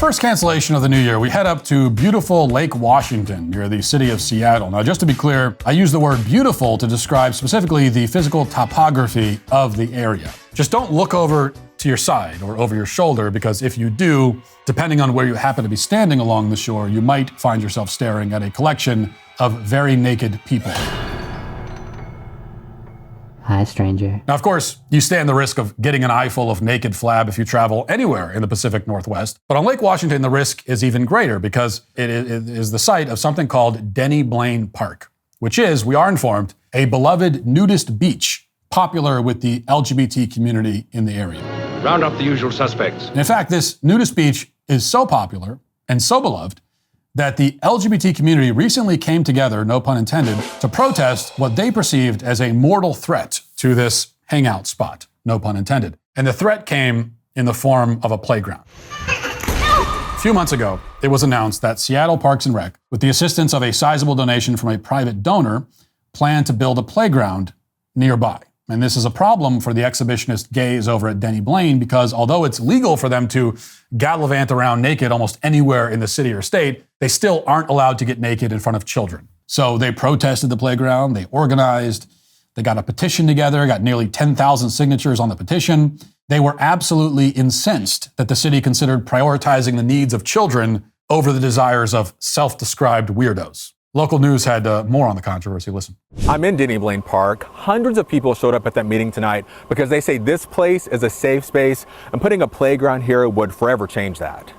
first cancellation of the new year, we head up to beautiful Lake Washington near the city of Seattle. Now, just to be clear, I use the word beautiful to describe specifically the physical topography of the area. Just don't look over to your side or over your shoulder, because if you do, depending on where you happen to be standing along the shore, you might find yourself staring at a collection of very naked people. Hi, stranger. Now, of course, you stand the risk of getting an eye full of naked flab if you travel anywhere in the Pacific Northwest. But on Lake Washington, the risk is even greater because it is the site of something called Denny Blaine Park, which is, we are informed, a beloved nudist beach popular with the LGBT community in the area. Round up the usual suspects. And in fact, this nudist beach is so popular and so beloved that the LGBT community recently came together, no pun intended, to protest what they perceived as a mortal threat to this hangout spot, no pun intended. And the threat came in the form of a playground. A few months ago, it was announced that Seattle Parks and Rec, with the assistance of a sizable donation from a private donor, planned to build a playground nearby. And this is a problem for the exhibitionist gays over at Denny Blaine, because although it's legal for them to gallivant around naked almost anywhere in the city or state, they still aren't allowed to get naked in front of children. So they protested the playground, they organized, they got a petition together, got nearly 10,000 signatures on the petition. They were absolutely incensed that the city considered prioritizing the needs of children over the desires of self-described weirdos. Local news had more on the controversy. Listen. I'm in Denny Blaine Park. Hundreds of people showed up at that meeting tonight because they say this place is a safe space, and putting a playground here would forever change that.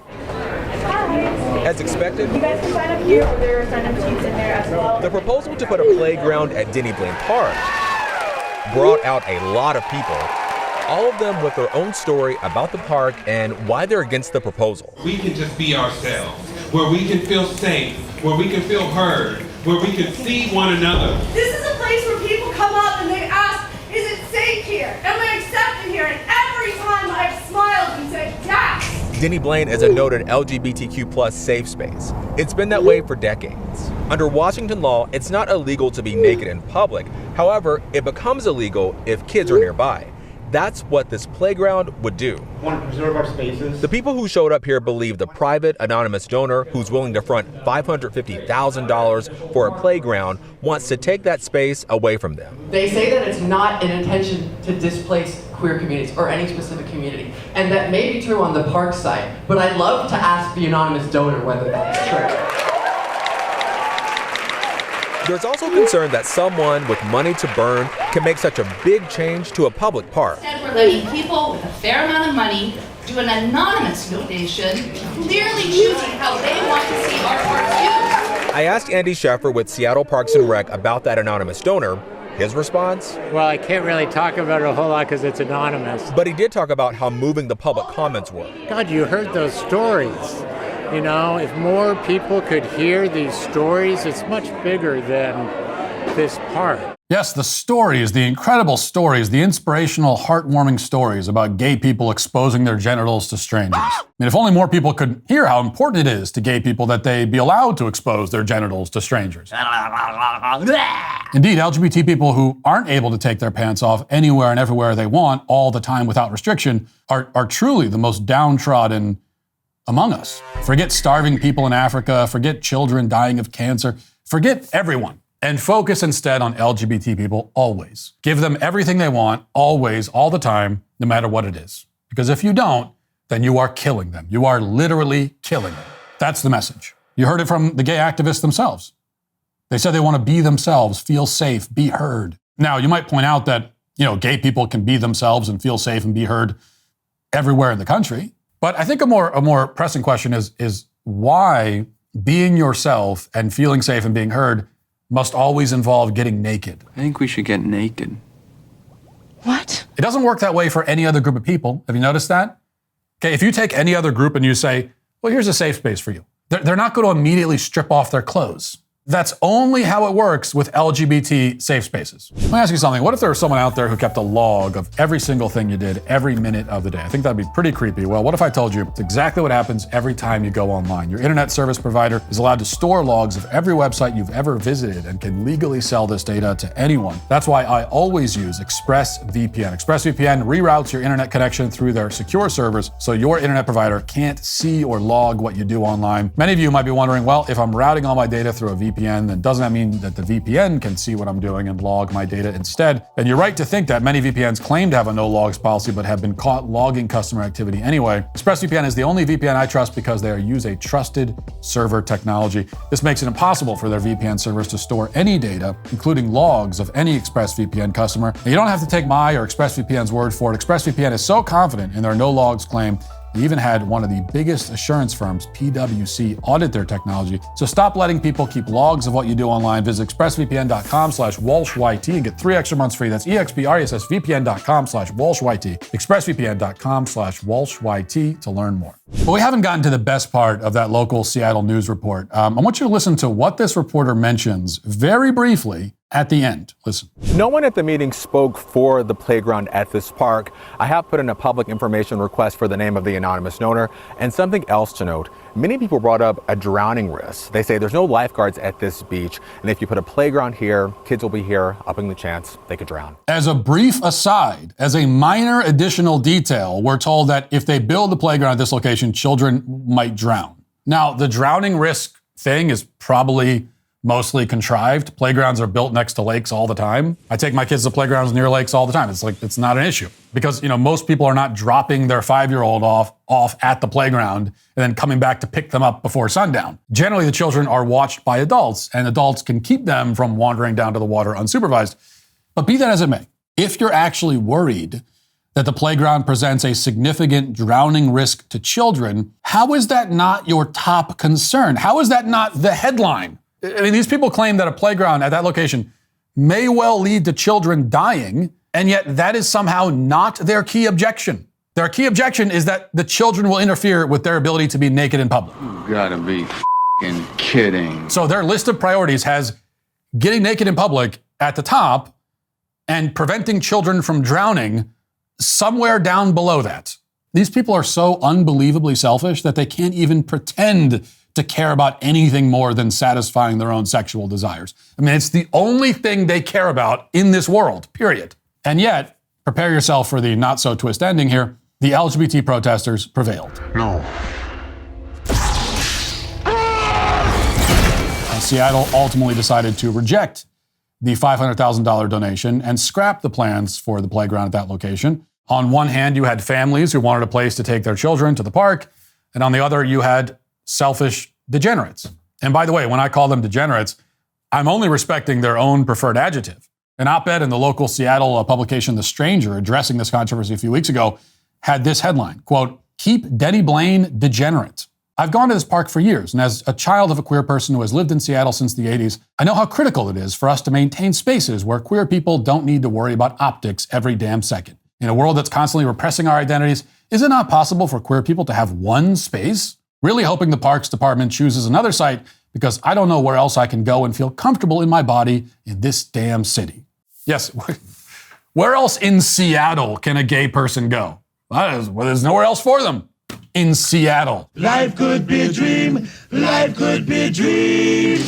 As expected, you guys can sign up here, or there are sign-up sheets in there as well. The proposal to put a playground at Denny Blaine Park brought out a lot of people, all of them with their own story about the park and why they're against the proposal. We can just be ourselves, where we can feel safe, where we can feel heard, where we can see one another. This is a place where people come up and they ask, is it safe here? Am I accepted here? And every time I've smiled and said yes. Denny Blaine is a noted LGBTQ+ safe space. It's been that way for decades. Under Washington law, it's not illegal to be naked in public. However, it becomes illegal if kids are nearby. That's what this playground would do. We want to preserve our spaces. The people who showed up here believe the private anonymous donor who's willing to front $550,000 for a playground wants to take that space away from them. They say that it's not an intention to displace queer communities or any specific community, and that may be true on the park side, but I'd love to ask the anonymous donor whether that's true. There's also concern that someone with money to burn can make such a big change to a public park. Instead, we're letting people with a fair amount of money do an anonymous donation, clearly choosing how they want to see our park used. I asked Andy Sheffer with Seattle Parks and Rec about that anonymous donor. His response? Well, I can't really talk about it a whole lot because it's anonymous. But he did talk about how moving the public comments were. God, you heard those stories. You know, if more people could hear these stories, it's much bigger than this park. Yes, the stories, the incredible stories, the inspirational, heartwarming stories about gay people exposing their genitals to strangers. I mean, if only more people could hear how important it is to gay people that they be allowed to expose their genitals to strangers. Indeed, LGBT people who aren't able to take their pants off anywhere and everywhere they want all the time without restriction are truly the most downtrodden among us. Forget starving people in Africa, forget children dying of cancer, forget everyone, and focus instead on LGBT people always. Give them everything they want, always, all the time, no matter what it is. Because if you don't, then you are killing them. You are literally killing them. That's the message. You heard it from the gay activists themselves. They said they want to be themselves, feel safe, be heard. Now, you might point out that, gay people can be themselves and feel safe and be heard everywhere in the country. But I think a more pressing question is why being yourself and feeling safe and being heard must always involve getting naked. I think we should get naked. What? It doesn't work that way for any other group of people. Have you noticed that? Okay, if you take any other group and you say, well, here's a safe space for you, they're not going to immediately strip off their clothes. That's only how it works with LGBT safe spaces. Let me ask you something. What if there was someone out there who kept a log of every single thing you did every minute of the day? I think that'd be pretty creepy. Well, what if I told you it's exactly what happens every time you go online? Your internet service provider is allowed to store logs of every website you've ever visited and can legally sell this data to anyone. That's why I always use ExpressVPN. ExpressVPN reroutes your internet connection through their secure servers so your internet provider can't see or log what you do online. Many of you might be wondering, well, if I'm routing all my data through a VPN, then doesn't that mean that the VPN can see what I'm doing and log my data instead? And you're right to think that many VPNs claim to have a no logs policy but have been caught logging customer activity anyway. ExpressVPN is the only VPN I trust because they use a trusted server technology. This makes it impossible for their VPN servers to store any data, including logs of any ExpressVPN customer. And you don't have to take my or ExpressVPN's word for it. ExpressVPN is so confident in their no logs claim, they even had one of the biggest assurance firms, PwC, audit their technology. So stop letting people keep logs of what you do online. Visit expressvpn.com/WalshYT and get 3 extra months free. That's expressvpn.com/WalshYT. expressvpn.com/WalshYT to learn more. But we haven't gotten to the best part of that local Seattle news report. I want you to listen to what this reporter mentions very briefly at the end. Listen. No one at the meeting spoke for the playground at this park. I have put in a public information request for the name of the anonymous donor. And something else to note, many people brought up a drowning risk. They say there's no lifeguards at this beach, and if you put a playground here, kids will be here, upping the chance they could drown. As a brief aside, as a minor additional detail, we're told that if they build the playground at this location, children might drown. Now, the drowning risk thing is probably mostly contrived. Playgrounds are built next to lakes all the time. I take my kids to playgrounds near lakes all the time. It's not an issue because, most people are not dropping their 5-year-old off at the playground and then coming back to pick them up before sundown. Generally, the children are watched by adults and adults can keep them from wandering down to the water unsupervised. But be that as it may, if you're actually worried that the playground presents a significant drowning risk to children, how is that not your top concern? How is that not the headline? I mean, these people claim that a playground at that location may well lead to children dying, and yet that is somehow not their key objection. Their key objection is that the children will interfere with their ability to be naked in public. You gotta be f***ing kidding. So their list of priorities has getting naked in public at the top and preventing children from drowning somewhere down below that. These people are so unbelievably selfish that they can't even pretend to care about anything more than satisfying their own sexual desires. I mean, it's the only thing they care about in this world, period. And yet, prepare yourself for the not-so-twist ending here, the LGBT protesters prevailed. No. Seattle ultimately decided to reject the $500,000 donation and scrap the plans for the playground at that location. On one hand, you had families who wanted a place to take their children to the park, and on the other, you had selfish degenerates. And by the way, when I call them degenerates, I'm only respecting their own preferred adjective. An op-ed in the local Seattle publication, The Stranger, addressing this controversy a few weeks ago, had this headline, quote, "Keep Denny Blaine degenerate." I've gone to this park for years, and as a child of a queer person who has lived in Seattle since the 80s, I know how critical it is for us to maintain spaces where queer people don't need to worry about optics every damn second. In a world that's constantly repressing our identities, is it not possible for queer people to have one space? Really hoping the Parks Department chooses another site because I don't know where else I can go and feel comfortable in my body in this damn city. Yes, where else in Seattle can a gay person go? Well, there's nowhere else for them in Seattle. Life could be a dream. Life could be a dream.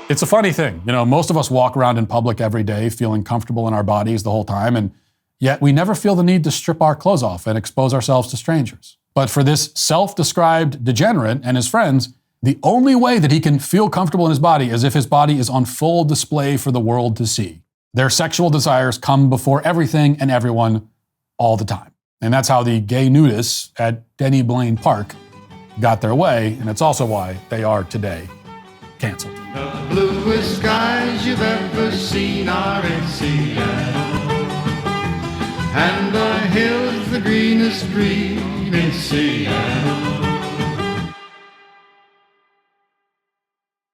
It's a funny thing. Most of us walk around in public every day feeling comfortable in our bodies the whole time, and yet we never feel the need to strip our clothes off and expose ourselves to strangers. But for this self-described degenerate and his friends, the only way that he can feel comfortable in his body is if his body is on full display for the world to see. Their sexual desires come before everything and everyone all the time. And that's how the gay nudists at Denny Blaine Park got their way, and it's also why they are today canceled. The bluest skies you've ever seen are in Seattle. And the hills the greenest green in Seattle.